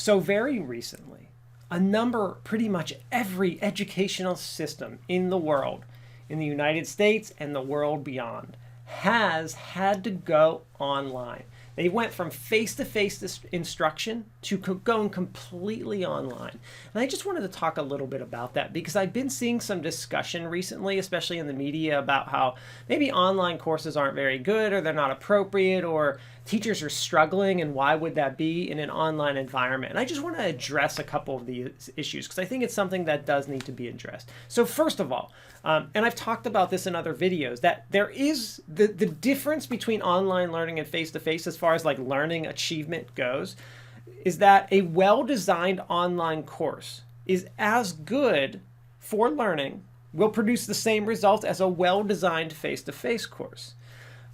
So very recently, pretty much every educational system in the world, in the United States and the world beyond, has had to go online. They went from face-to-face instruction to going completely online. And I just wanted to talk a little bit about that because I've been seeing some discussion recently, especially in the media, about how maybe online courses aren't very good or they're not appropriate or teachers are struggling, and why would that be in an online environment? And I just want to address a couple of these issues because I think it's something that does need to be addressed. So first of all, and I've talked about this in other videos, that there is the difference between online learning and face-to-face as far as like learning achievement goes, is that a well-designed online course is as good for learning, will produce the same results as a well-designed face-to-face course.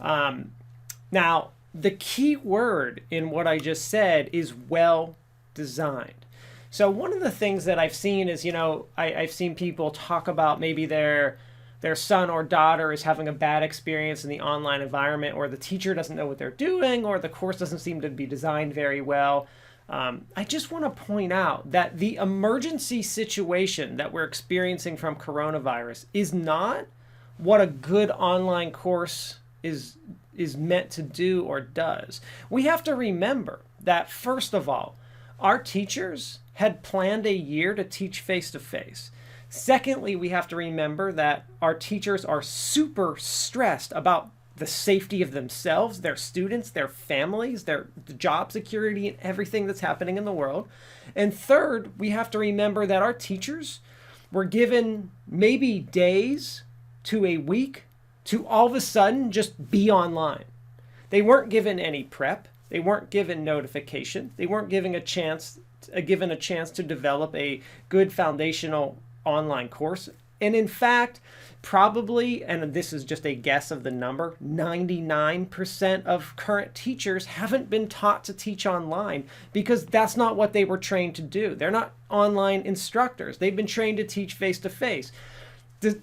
Now, the key word in what I just said is well-designed. So one of the things that I've seen is, I've seen people talk about maybe their son or daughter is having a bad experience in the online environment, or the teacher doesn't know what they're doing, or the course doesn't seem to be designed very well. I just want to point out that the emergency situation that we're experiencing from coronavirus is not what a good online course is meant to do or does. We have to remember that, first of all, our teachers had planned a year to teach face-to-face. Secondly, we have to remember that our teachers are super stressed about the safety of themselves, their students, their families, the job security, and everything that's happening in the world. And third, we have to remember that our teachers were given maybe days to a week to all of a sudden just be online. They weren't given any prep. They weren't given notification. They weren't given a chance to develop a good foundational online course. And in fact, probably, and this is just a guess of the number, 99% of current teachers haven't been taught to teach online because that's not what they were trained to do. They're not online instructors. They've been trained to teach face-to-face.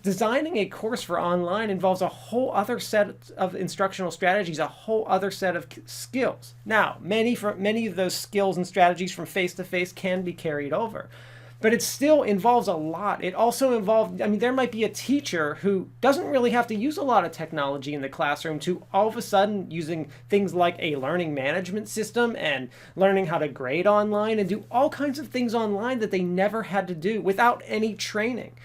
Designing a course for online involves a whole other set of instructional strategies, a whole other set of skills. Now, many of those skills and strategies from face-to-face can be carried over, but it still involves a lot. It also involves, there might be a teacher who doesn't really have to use a lot of technology in the classroom to all of a sudden using things like a learning management system and learning how to grade online and do all kinds of things online that they never had to do without any training.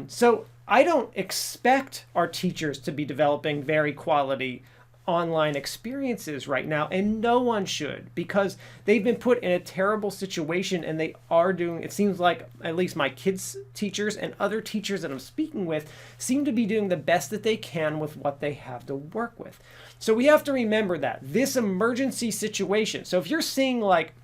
So I don't expect our teachers to be developing very quality online experiences right now, and no one should, because they've been put in a terrible situation, and they are doing, it seems like at least my kids' teachers and other teachers that I'm speaking with seem to be doing the best that they can with what they have to work with. So we have to remember that this emergency situation, so if you're seeing like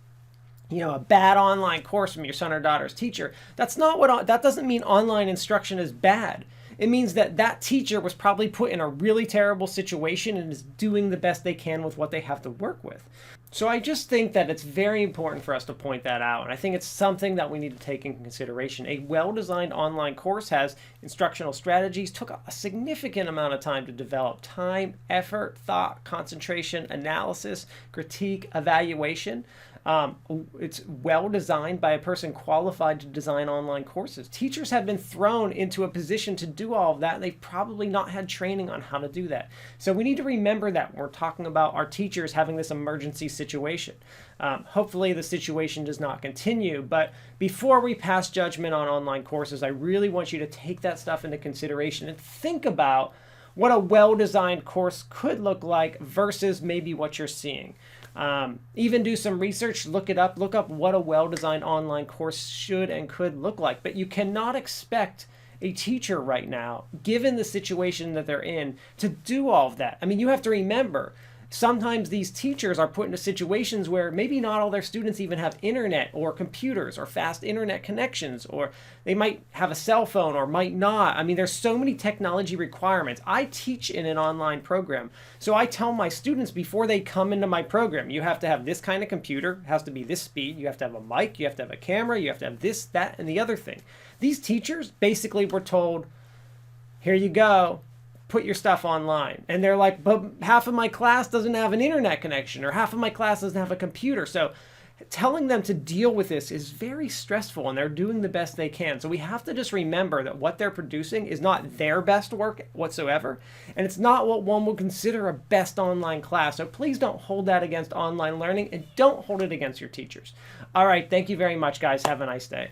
a bad online course from your son or daughter's teacher, that doesn't mean online instruction is bad. It means that teacher was probably put in a really terrible situation and is doing the best they can with what they have to work with. So I just think that it's very important for us to point that out, and I think it's something that we need to take into consideration. A well-designed online course has instructional strategies, took a significant amount of time to develop. Time, effort, thought, concentration, analysis, critique, evaluation. It's well designed by a person qualified to design online courses. Teachers have been thrown into a position to do all of that, and they've probably not had training on how to do that. So we need to remember that when we're talking about our teachers having this emergency situation. Hopefully the situation does not continue, but before we pass judgment on online courses, I really want you to take that stuff into consideration and think about what a well-designed course could look like versus maybe what you're seeing. Even do some research, look up what a well-designed online course should and could look like. But you cannot expect a teacher right now, given the situation that they're in, to do all of that. You have to remember, sometimes these teachers are put into situations where maybe not all their students even have internet or computers or fast internet connections, or they might have a cell phone or might not. There's so many technology requirements. I teach in an online program, so I tell my students before they come into my program, you have to have this kind of computer, it has to be this speed, you have to have a mic, you have to have a camera, you have to have this, that, and the other thing. These teachers basically were told, here you go, put your stuff online. And they're like, but half of my class doesn't have an internet connection, or half of my class doesn't have a computer. So telling them to deal with this is very stressful, and they're doing the best they can. So we have to just remember that what they're producing is not their best work whatsoever, and it's not what one would consider a best online class. So please don't hold that against online learning, and don't hold it against your teachers. All right, thank you very much, guys. Have a nice day.